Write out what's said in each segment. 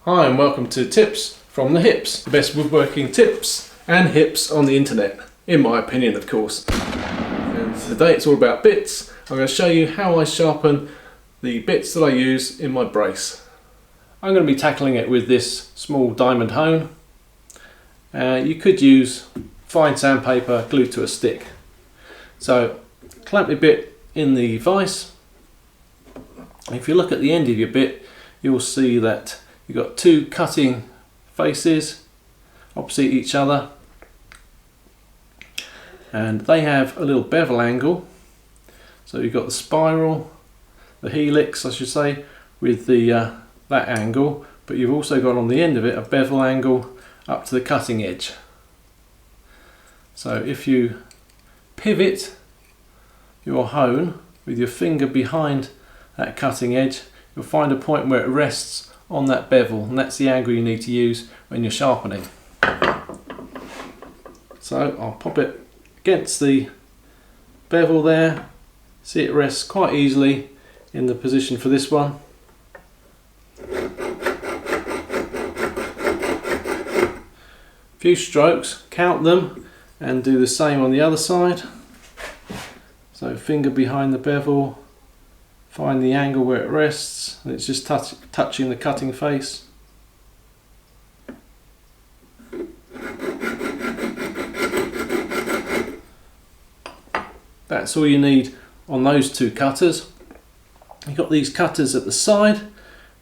Hi and welcome to Tips from the Hips, the best woodworking tips and hips on the internet, in my opinion of course. And today it's all about bits. I'm going to show you how I sharpen the bits that I use in my brace. I'm going to be tackling it with this small diamond hone. You could use fine sandpaper glued to a stick. So clamp your bit in the vise. If you look at the end of your bit, you'll see that you've got two cutting faces opposite each other, and they have a little bevel angle. So you've got the spiral, the helix I should say, with the that angle, but you've also got on the end of it a bevel angle up to the cutting edge. So if you pivot your hone with your finger behind that cutting edge, you'll find a point where it rests on that bevel, and that's the angle you need to use when you're sharpening. So I'll pop it against the bevel there. See, it rests quite easily in the position for this one. Few strokes, count them, and do the same on the other side. So finger behind the bevel, find the angle where it rests, and it's just touching the cutting face. That's all you need on those two cutters. You've got these cutters at the side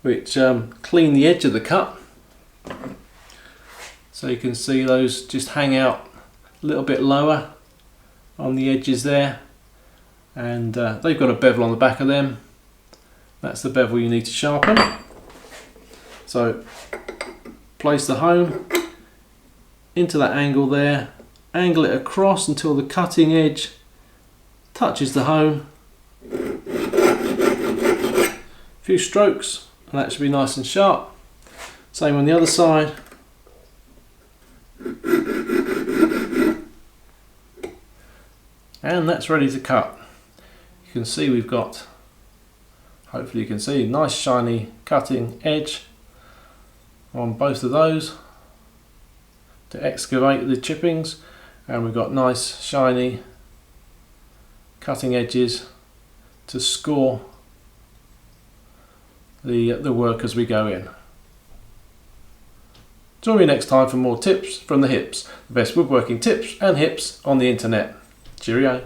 which clean the edge of the cut. So you can see those just hang out a little bit lower on the edges there, and they've got a bevel on the back of them. That's the bevel you need to sharpen. So place the hone into that angle there, angle it across until the cutting edge touches the hone. A few strokes and that should be nice and sharp. Same on the other side. And that's ready to cut. You can see we've got, hopefully you can see, nice shiny cutting edge on both of those to excavate the chippings, and we've got nice shiny cutting edges to score the work as we go in. Join me next time for more tips from the hips, the best woodworking tips and hips on the internet. Cheerio.